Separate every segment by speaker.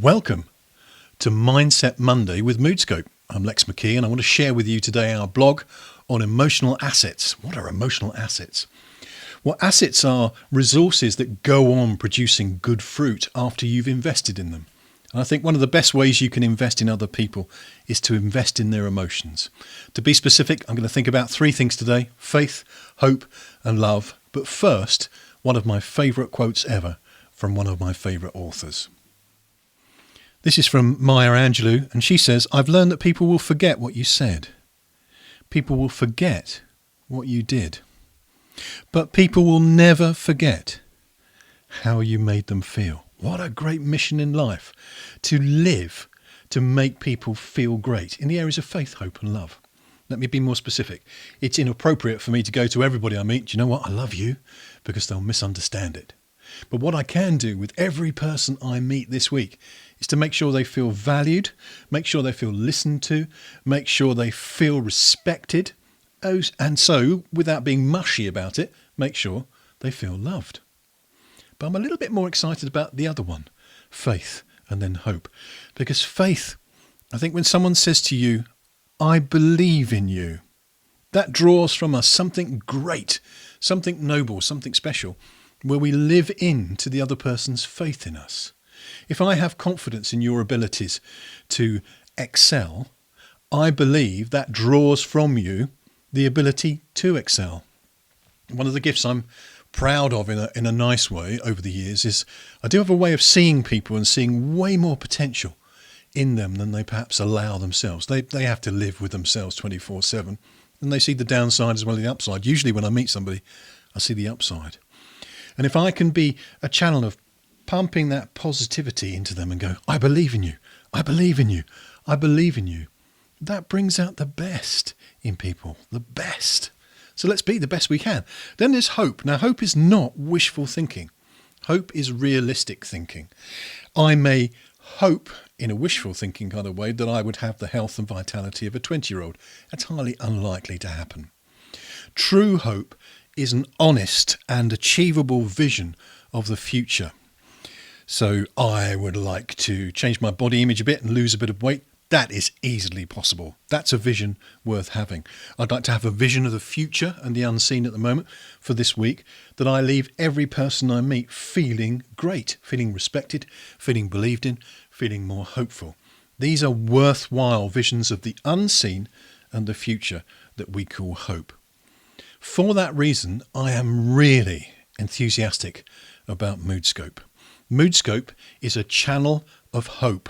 Speaker 1: Welcome to Mindset Monday with Moodscope. I'm Lex McKee and I want to share with you today our blog on emotional assets. What are emotional assets? Well, assets are resources that go on producing good fruit after you've invested in them. And I think one of the best ways you can invest in other people is to invest in their emotions. To be specific, I'm going to think about three things today: faith, hope, and love. But first, one of my favourite quotes ever from one of my favourite authors. This is from Maya Angelou, and she says, "I've learned that people will forget what you said. People will forget what you did. But people will never forget how you made them feel." What a great mission in life, to live to make people feel great in the areas of faith, hope and love. Let me be more specific. It's inappropriate for me to go to everybody I meet, "Do you know what, I love you," because they'll misunderstand it. But what I can do with every person I meet this week is to make sure they feel valued, make sure they feel listened to, make sure they feel respected, and so, without being mushy about it, make sure they feel loved. But I'm a little bit more excited about the other one, faith and then hope. Because faith, I think when someone says to you, "I believe in you," that draws from us something great, something noble, something special, where we live into the other person's faith in us. If I have confidence in your abilities to excel, I believe that draws from you the ability to excel. One of the gifts I'm proud of in a nice way over the years is I do have a way of seeing people and seeing way more potential in them than they perhaps allow themselves. They have to live with themselves 24/7, and they see the downside as well as the upside. Usually when I meet somebody, I see the upside. And if I can be a channel of pumping that positivity into them and go, "I believe in you, I believe in you, I believe in you," that brings out the best in people, the best. So let's be the best we can. Then there's hope. Now, hope is not wishful thinking. Hope is realistic thinking. I may hope in a wishful thinking kind of way that I would have the health and vitality of a 20-year-old. That's highly unlikely to happen. True hope is an honest and achievable vision of the future. So I would like to change my body image a bit and lose a bit of weight. That is easily possible. That's a vision worth having. I'd like to have a vision of the future and the unseen at the moment for this week, that I leave every person I meet feeling great, feeling respected, feeling believed in, feeling more hopeful. These are worthwhile visions of the unseen and the future that we call hope. For that reason, I am really enthusiastic about Moodscope. Moodscope is a channel of hope.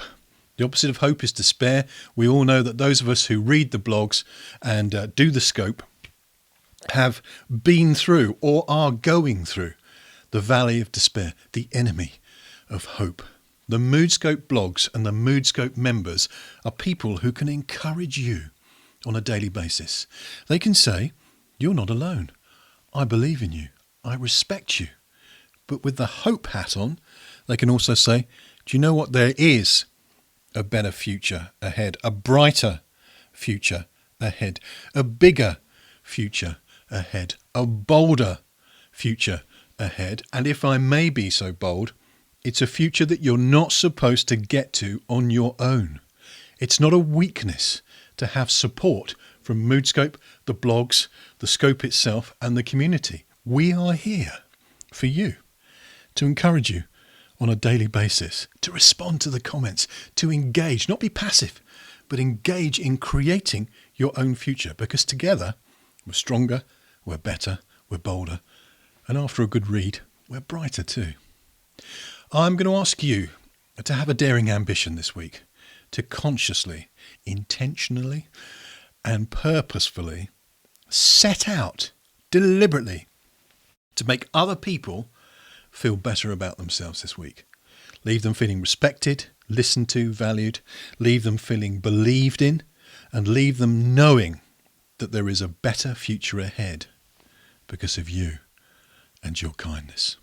Speaker 1: The opposite of hope is despair. We all know that those of us who read the blogs and do the scope have been through or are going through the valley of despair, the enemy of hope. The Moodscope blogs and the Moodscope members are people who can encourage you on a daily basis. They can say, "You're not alone. I believe in you. I respect you." But with the hope hat on, they can also say, "Do you know what? There is a better future ahead, a brighter future ahead, a bigger future ahead, a bolder future ahead. And if I may be so bold, it's a future that you're not supposed to get to on your own. It's not a weakness to have support from Moodscope, the blogs, the scope itself, and the community. We are here for you, to encourage you on a daily basis, to respond to the comments, to engage, not be passive, but engage in creating your own future, because together we're stronger, we're better, we're bolder, and after a good read, we're brighter too. I'm going to ask you to have a daring ambition this week, to consciously, intentionally, and purposefully set out deliberately to make other people feel better about themselves this week. Leave them feeling respected, listened to, valued. Leave them feeling believed in, and leave them knowing that there is a better future ahead because of you and your kindness.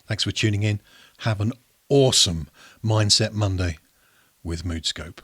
Speaker 1: Thanks for tuning in. Have an awesome Mindset Monday with Moodscope.